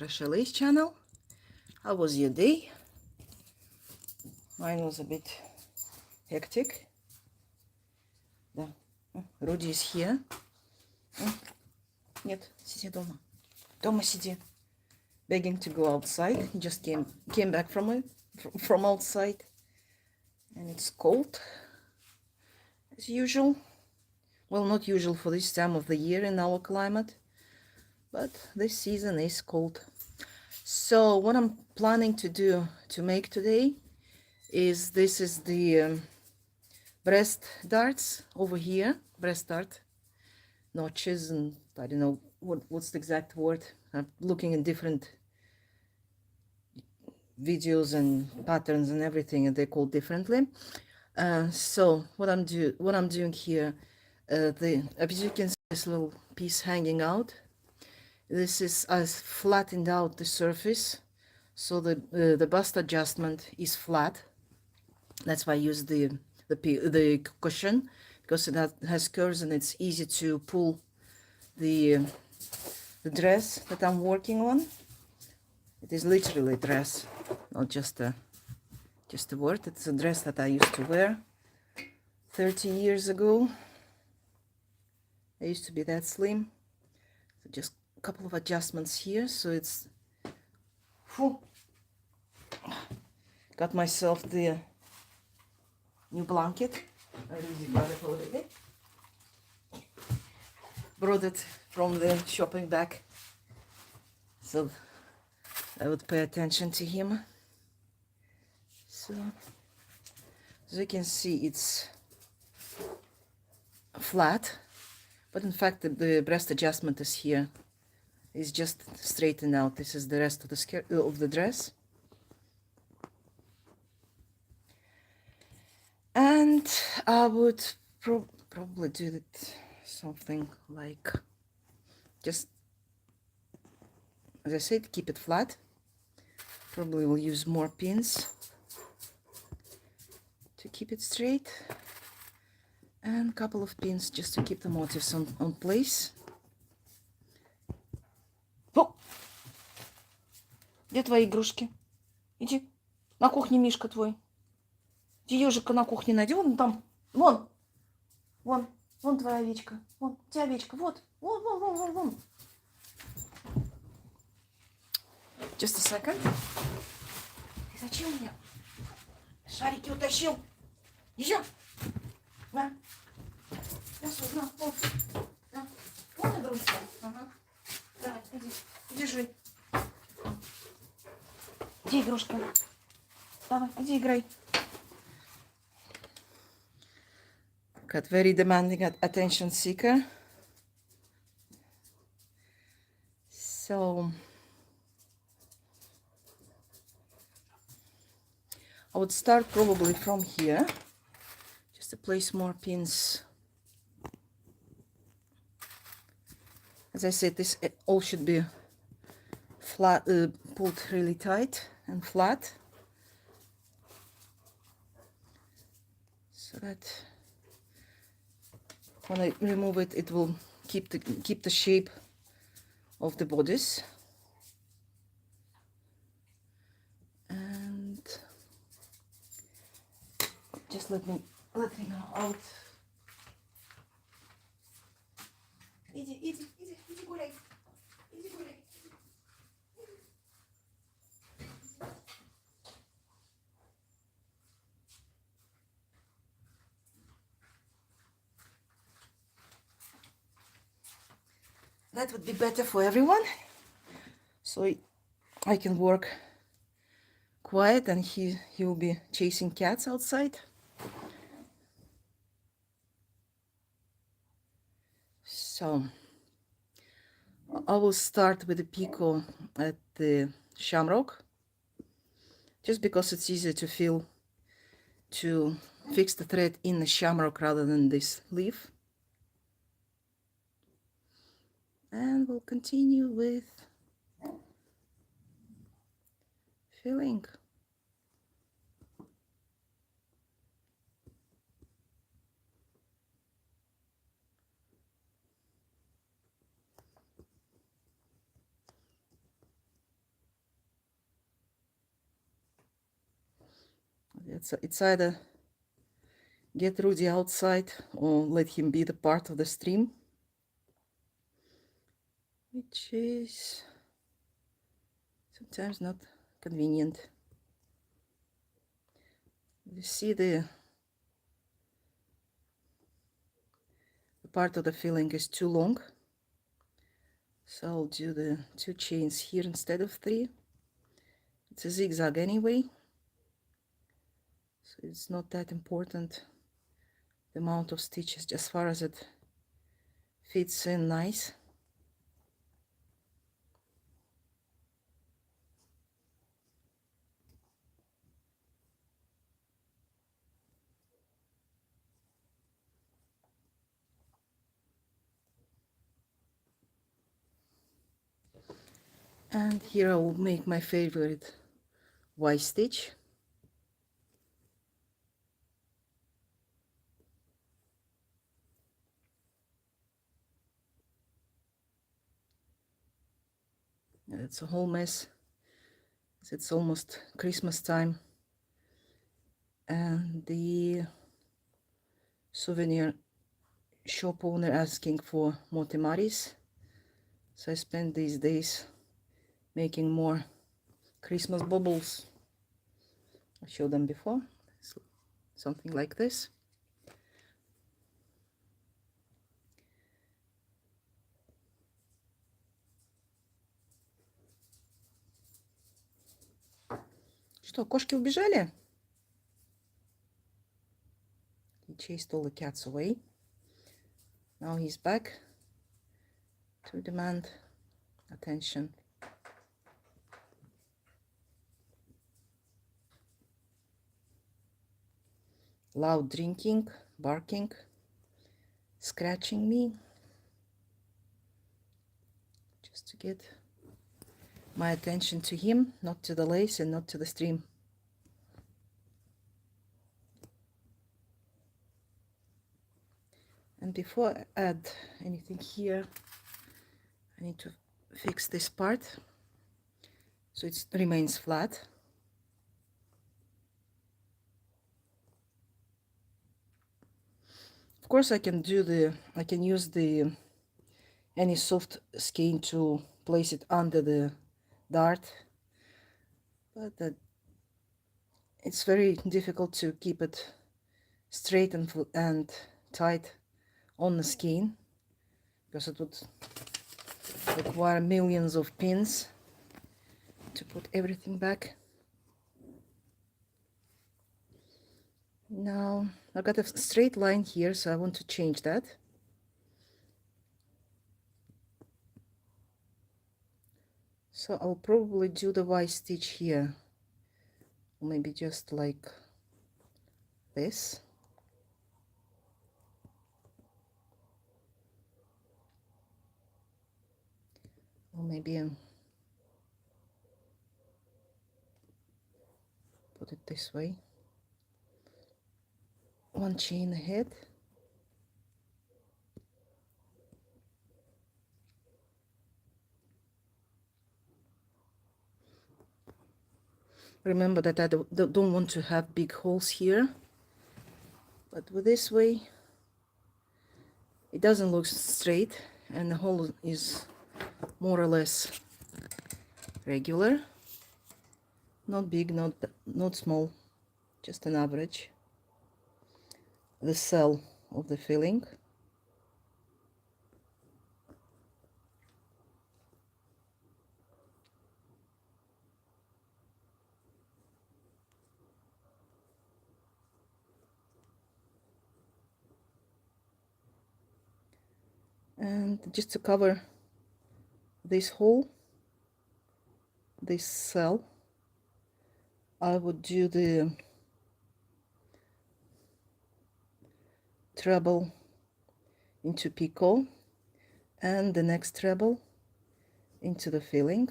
Crochet channel. How was your day? Mine was a bit hectic. Rudy is here. Нет, сиди дома. Дома сиди. Begging to go outside. He just came back from outside, and it's cold as usual. Well, not usual for this time of the year in our climate, but this season is cold. So what I'm planning to make today is this is the breast darts over here, breast dart notches, and I don't know what's the exact word. I'm looking in different videos and patterns and everything, and they're called differently. So what I'm doing here, as you can see, this little piece hanging out. This is I've flattened out the surface, so the bust adjustment is flat. That's why I use the cushion, because it has curves and it's easy to pull the dress that I'm working on. It is literally a dress, not just a word. It's a dress that I used to wear 30 years ago. I used to be that slim. So just a couple of adjustments here, so it's got myself the new blanket. I really got it already. Brought it from the shopping bag, so I would pay attention to him. So as you can see, it's flat, but in fact the breast adjustment is here. It's just straightened out. This is the rest of the skirt of the dress. And I would probably do it something like, just as I said, keep it flat. Probably will use more pins to keep it straight, and a couple of pins just to keep the motifs on place. О! Где твои игрушки? Иди. На кухне Мишка твой. Иди ежика на кухне найди. Вон там. Вон. Вон твоя овечка. Вон. У тебя овечка. Вот. Вон. Just a second. Ты зачем мне шарики утащил? Еще. На. На. Вон игрушка. Ага. Давай, иди. Держи. Где игрушка? Давай, иди играй. Got very demanding attention seeker. So I would start probably from here, just to place more pins. As I said, this all should be flat, pulled really tight and flat, so that when I remove it, it will keep the shape of the bodice. And just let me go out. Иди гуляй. That would be better for everyone, so I can work quiet and he will be chasing cats outside. So I will start with the picot at the shamrock, just because it's easier to fix the thread in the shamrock rather than this leaf. And we'll continue with filling. It's either get Rudy outside or let him be the part of the stream, which is sometimes not convenient. You see the part of the filling is too long, so I'll do the 2 chains here instead of 3. It's a zigzag anyway, so it's not that important the amount of stitches, just as far as it fits in nice. And here I will make my favorite Y stitch. It's a whole mess. It's almost Christmas time, and the souvenir shop owner asking for more temaris, so I spent these days making more Christmas bubbles. I showed them before, so something like this. Что, кошки убежали? He chased all the cats away. Now he's back to demand attention. Loud drinking, barking, scratching me, just to get my attention to him, not to the lace and not to the stream. And before I add anything here, I need to fix this part so it remains flat. Of course, I can use the any soft skein to place it under the dart, but it's very difficult to keep it straight and tight on the skein, because it would require millions of pins to put everything back. Now I've got a straight line here, so I want to change that. So I'll probably do the Y stitch here, maybe just like this. Or maybe put it this way. 1 chain ahead. Remember that I don't want to have big holes here, but with this way it doesn't look straight and the hole is more or less regular, not big, not small, just an average. The cell of the filling. And just to cover this hole, this cell, I would do the treble into picot and the next treble into the filling.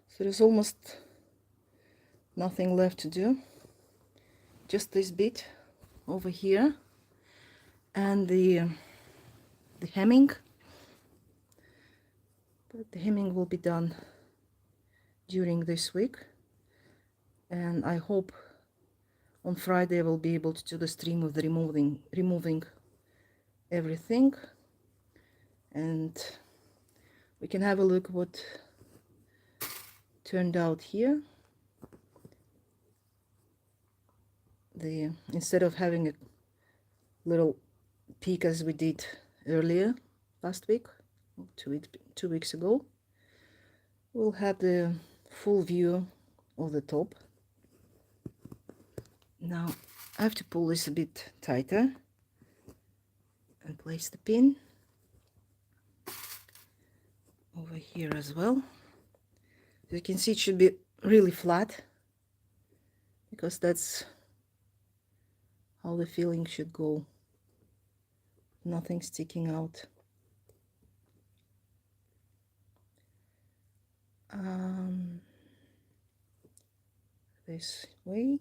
So there's almost nothing left to do, just this bit over here, and the hemming, but the hemming will be done during this week, and I hope on Friday I will be able to do the stream of the removing everything, and we can have a look what turned out here. Instead of having a little peek as we did earlier last week, 2 weeks ago, we'll have the full view of the top. Now I have to pull this a bit tighter and place the pin over here as well. As you can see, it should be really flat, because that's how the filling should go, nothing sticking out. This way.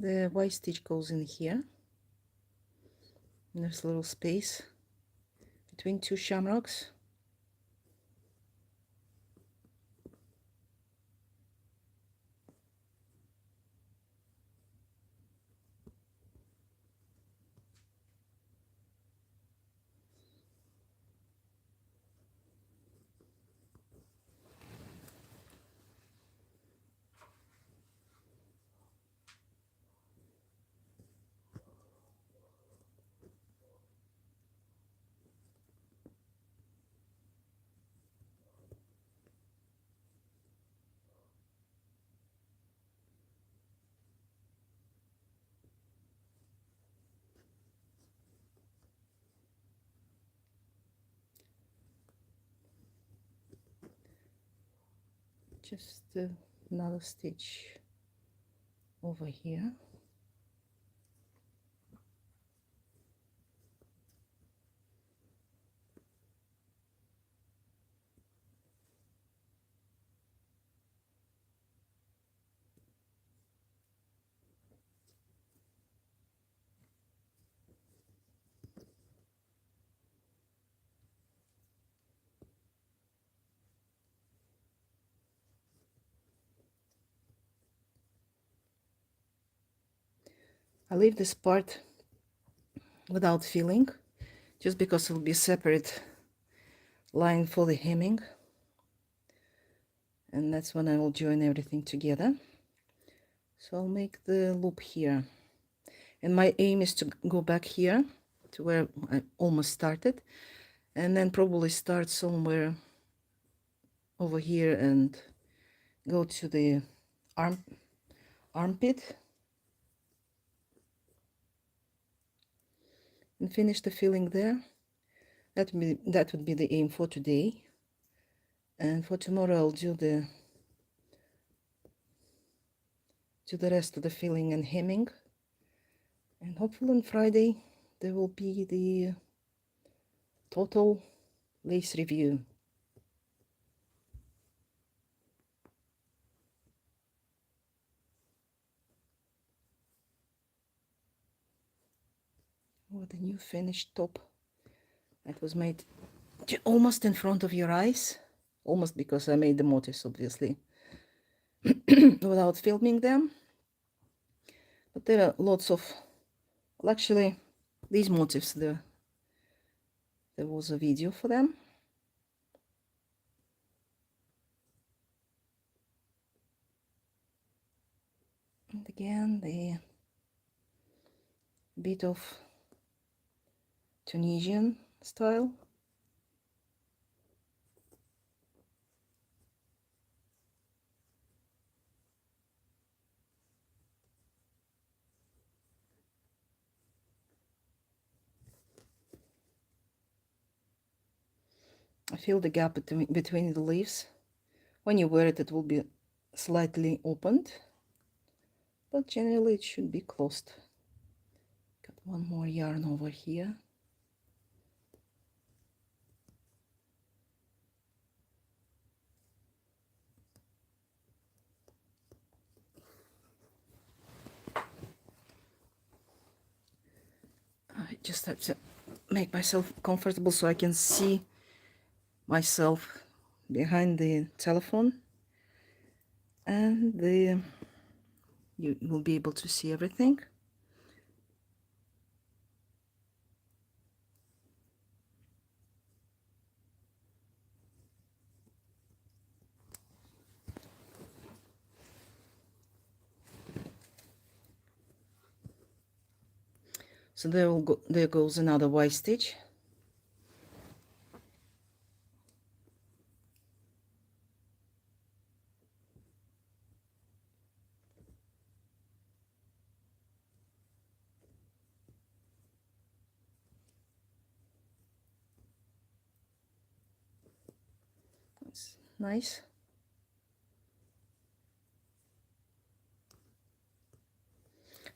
The Y stitch goes in here, and there's a little space between two shamrocks. Just another stitch over here. I leave this part without filling, just because it will be a separate line for the hemming, and that's when I will join everything together. So I'll make the loop here, and my aim is to go back here to where I almost started, and then probably start somewhere over here and go to the armpit and finish the filling there. That would be the aim for today, and for tomorrow I'll do the rest of the filling and hemming, and hopefully on Friday there will be the total lace review. With the new finished top that was made almost in front of your eyes, almost, because I made the motifs obviously without filming them, but there are lots of, well, actually these motifs, there was a video for them. And again, the bit of Tunisian style. I feel the gap between the leaves. When you wear it, it will be slightly opened, but generally it should be closed. Got one more yarn over here. I just have to make myself comfortable so I can see myself behind the telephone, and you will be able to see everything. So there goes another Y stitch. That's nice.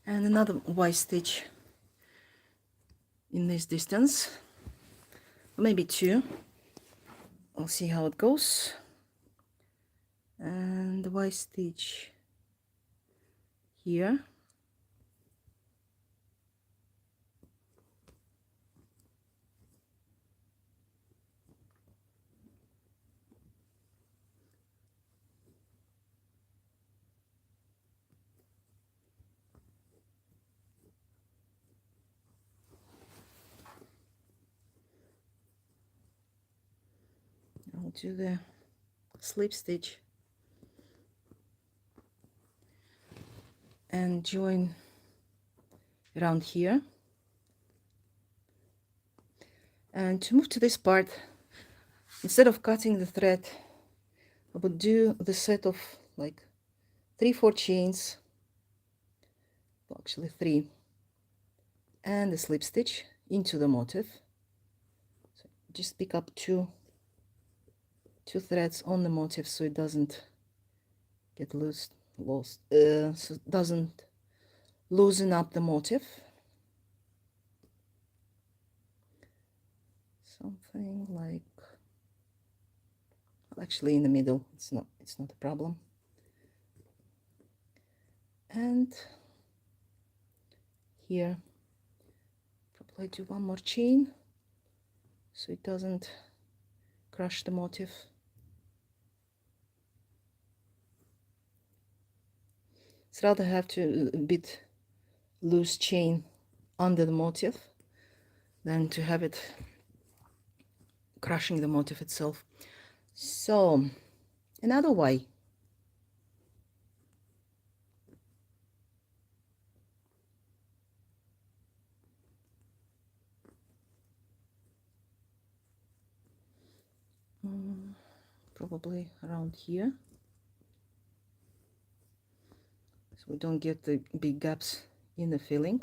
And another Y stitch in this distance, maybe two. I'll see how it goes. And the Y stitch here. I'll do the slip stitch and join around here. And to move to this part, instead of cutting the thread, I would do the set of like 3-4 chains, well, actually 3, and a slip stitch into the motif. So just pick up two threads on the motif so it doesn't get lost, so it doesn't loosen up the motif. Something like, well, actually in the middle, it's not a problem. And here probably do one more chain so it doesn't crush the motif. It's rather have to a bit loose chain under the motif than to have it crushing the motif itself. So another way. Probably around here, so we don't get the big gaps in the filling.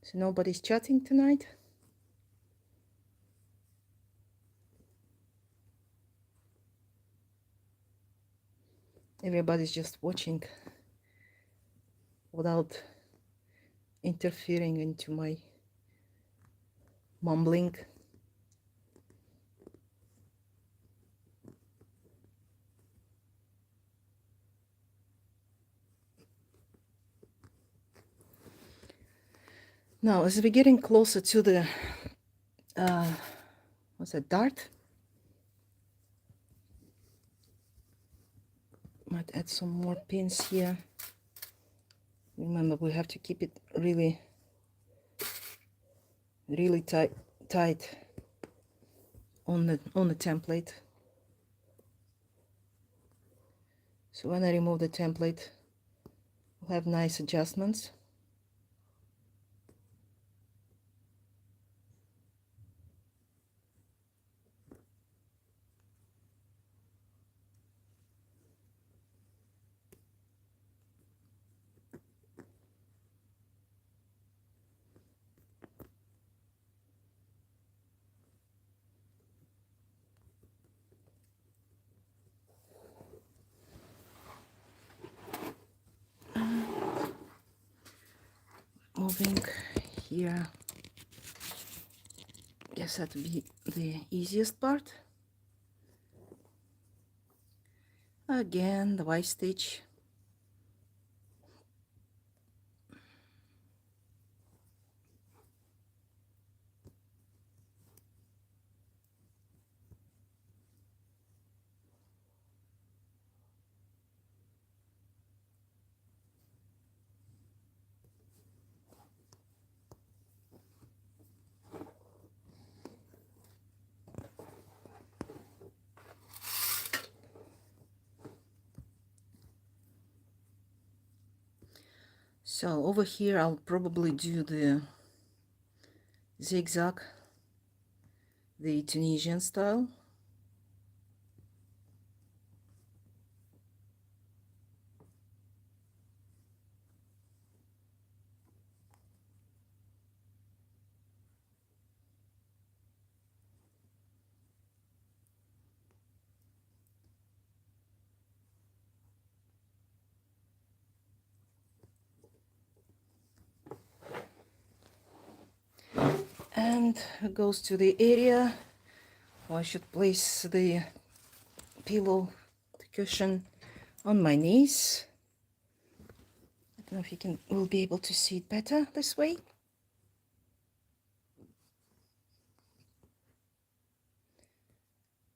So nobody's chatting tonight? Everybody's just watching without interfering into my mumbling. Now, as we're getting closer to the what's that, dart, might add some more pins here. Remember, we have to keep it really tight on the template. So when I remove the template, we'll have nice adjustments. Moving here, guess that would be the easiest part. Again, the Y stitch. So over here, I'll probably do the zigzag, the Tunisian style. And it goes to the area where I should place the pillow, the cushion, on my knees. I don't know if you will be able to see it better this way.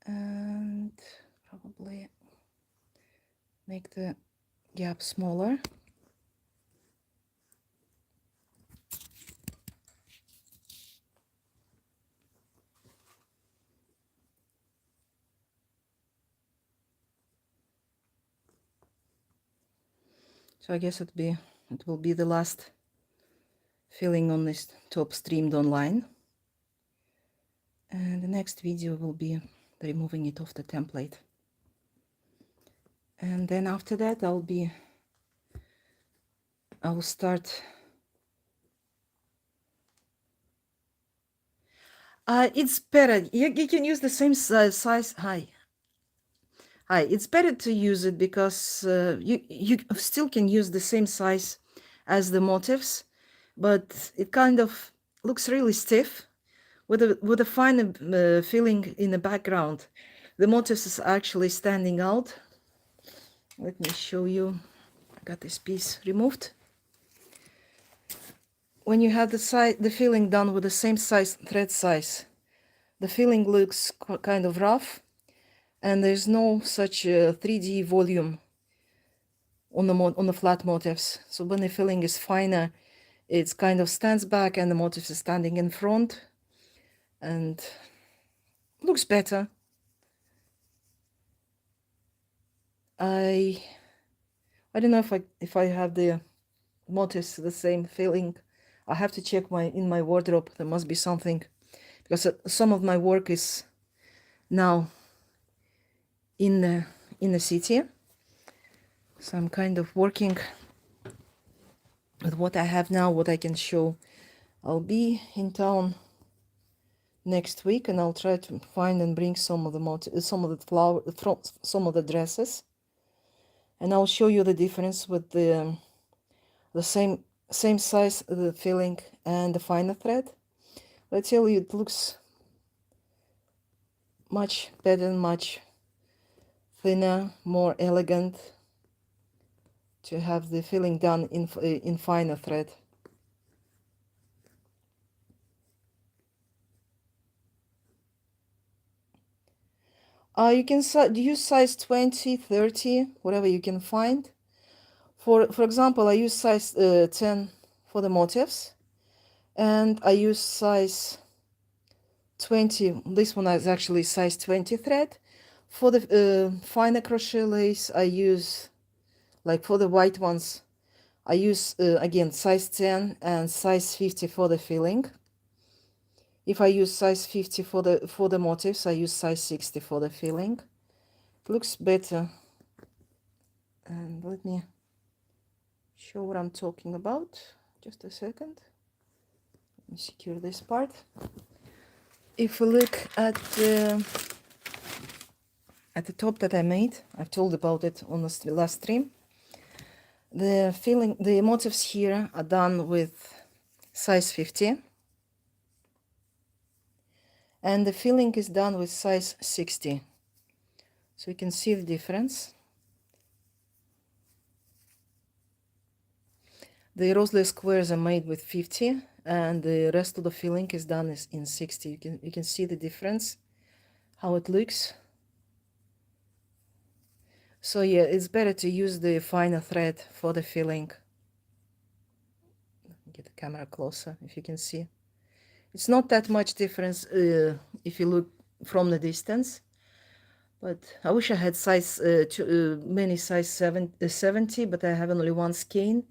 And probably make the gap smaller. So I guess it will be the last filling on this top streamed online. And the next video will be removing it off the template. And then after that I will start. It's better. You can use the same size. Hi. It's better to use it because you still can use the same size as the motifs, but it kind of looks really stiff with a fine filling in the background. The motifs is actually standing out. Let me show you. I got this piece removed. When you have the filling done with the same size thread size, the filling looks kind of rough, and there's no such 3D volume on the flat motifs. So when the filling is finer, it kind of stands back and the motifs is standing in front and looks better. I don't know if I have the motifs the same filling. I have to check in my wardrobe. There must be something, because some of my work is now in the city, so I'm kind of working with what I have now, what I can show. I'll be in town next week, and I'll try to find and bring some of the dresses, and I'll show you the difference with the same size, the filling and the finer thread. But I tell you, it looks much better, much thinner, more elegant to have the filling done in finer thread. You can use size 20, 30, whatever you can find. For example, I use size 10 for the motifs, and I use size 20. This one is actually size 20 thread. For the finer crochet lace, I use, like for the white ones, I use again size 10 and size 50 for the filling. If I use size 50 for the motifs, I use size 60 for the filling. It looks better. And let me show what I'm talking about. Just a second. Let me secure this part. If we look at the top that I made, I've told about it on the last stream. The motifs here are done with size 50, and the filling is done with size 60. So you can see the difference. The rosely squares are made with 50, and the rest of the filling is done in 60. You can see the difference, how it looks. So yeah, it's better to use the finer thread for the filling. Get the camera closer if you can see. It's not that much difference if you look from the distance, but I wish I had many size 70, but I have only one skein.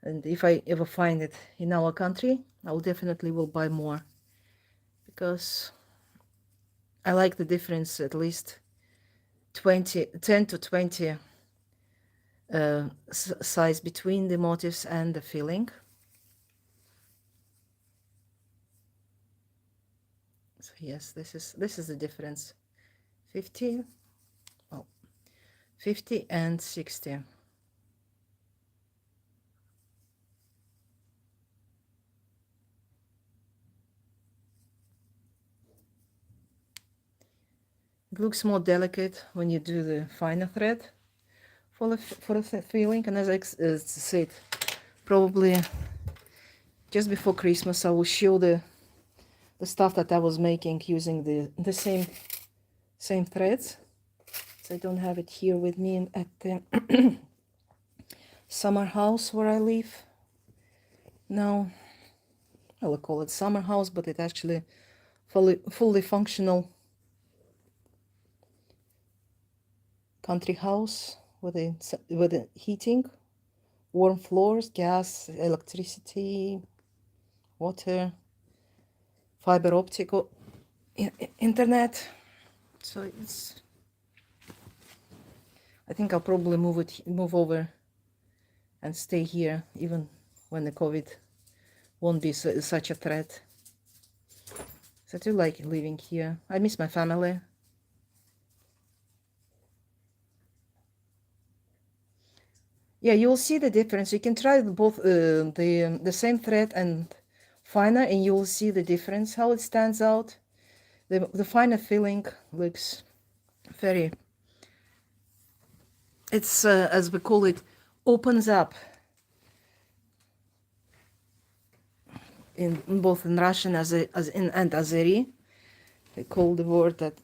And if I ever find it in our country, I will definitely buy more, because I like the difference, at least 10 to 20 size between the motifs and the filling. So yes, this is the difference. 50 and 60. It looks more delicate when you do the finer thread for the filling. And as I said, probably just before Christmas, I will show the stuff that I was making using the same threads. So I don't have it here with me at the summer house where I live now. I will call it summer house, but it's actually fully functional country house with the heating, warm floors, gas, electricity, water, fiber optic internet. So I think I'll probably move over and stay here even when the COVID won't be such a threat. So I do like living here. I miss my family. Yeah, you'll see the difference. You can try both the same thread and finer, and you'll see the difference, how it stands out. The finer filling looks very, it's as we call it, opens up in both in Russian and Azeri. They call the word that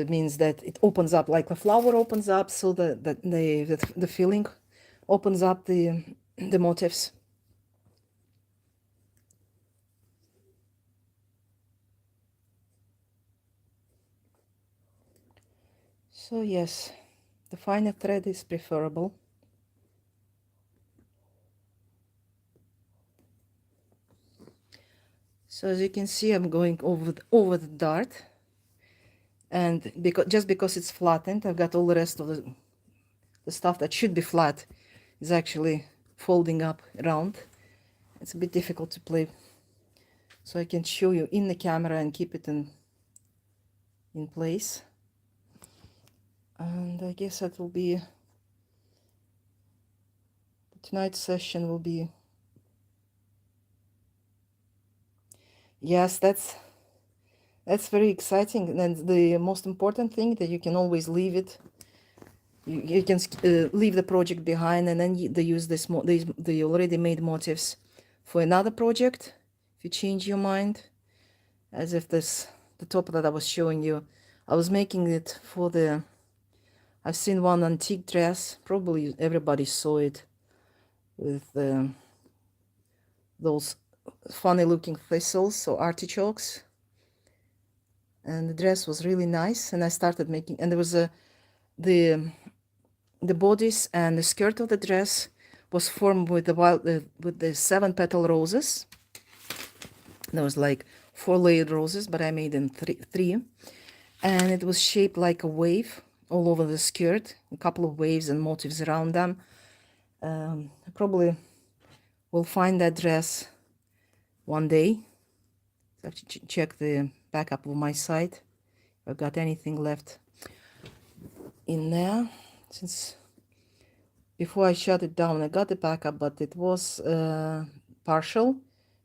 means that it opens up like the flower opens up, so that the filling opens up the motifs. So yes, the finer thread is preferable. So as you can see, I'm going over the dart, and because it's flattened, I've got all the rest of the stuff that should be flat is actually folding up around. It's a bit difficult to play, so I can show you in the camera and keep it in place. And I guess that will be tonight's session. Will be, yes, that's very exciting. And the most important thing, that you can always leave it. You can leave the project behind, and then they use the already made motifs for another project if you change your mind. As if the top that I was showing you, I was making it for the, I've seen one antique dress, probably everybody saw it, with those funny looking thistles or artichokes. And the dress was really nice, and I started making, and there was the bodice and the skirt of the dress was formed with the 7-petal roses. There was like 4 layered roses, but I made them three, and it was shaped like a wave all over the skirt, a couple of waves and motifs around them. I probably will find that dress one day. I have to check the backup of my site if I've got anything left in there, since before I shut it down I got the backup, but it was partial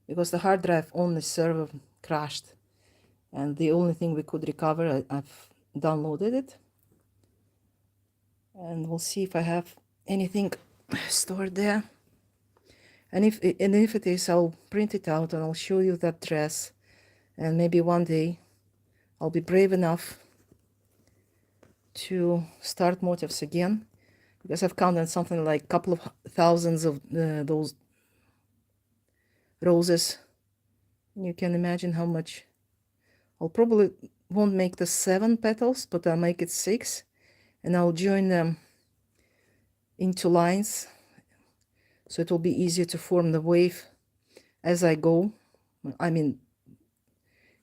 because the hard drive on the server crashed, and the only thing we could recover, I've downloaded it, and we'll see if I have anything stored there. And if it is, I'll print it out and I'll show you that dress, and maybe one day I'll be brave enough to start motifs again, because I've counted something like a couple of thousands of those roses. You can imagine how much. I'll probably won't make the 7 petals, but I'll make it 6, and I'll join them into lines, so it will be easier to form the wave as I go. I mean,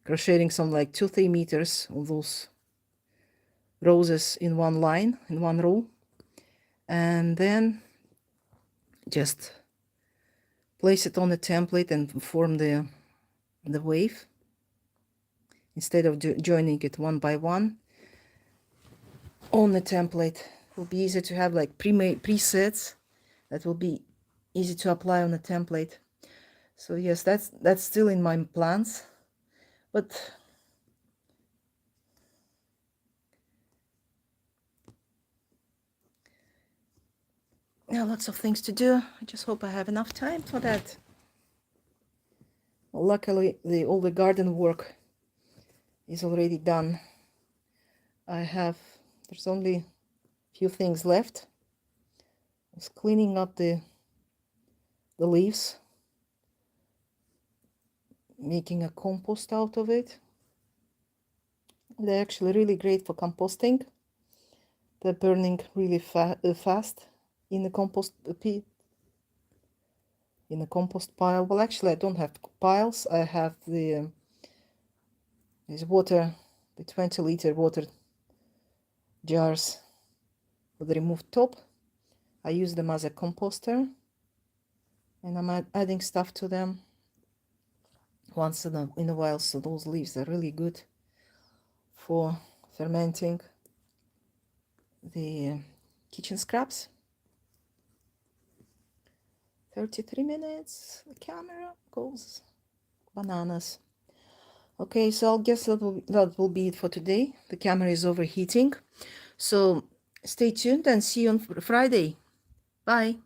crocheting some like 2-3 meters of those roses in one line, in one row, and then just place it on the template and form the wave instead of joining it one by one on the template. It will be easier to have like pre-made presets that will be easy to apply on the template. So yes, that's still in my plans, but yeah, lots of things to do. I just hope I have enough time for that. Well, luckily all the garden work is already done. There's only a few things left. I was cleaning up the leaves, making a compost out of it. They're actually really great for composting. They're burning really fast in the compost pit, in the compost pile. Well, actually I don't have piles. I have these water, the 20-liter water jars with the removed top. I use them as a composter, and I'm adding stuff to them once in a while. So those leaves are really good for fermenting the kitchen scraps. 33 minutes, the camera goes bananas. Okay, so I guess that will be it for today. The camera is overheating, so stay tuned and see you on Friday. Bye.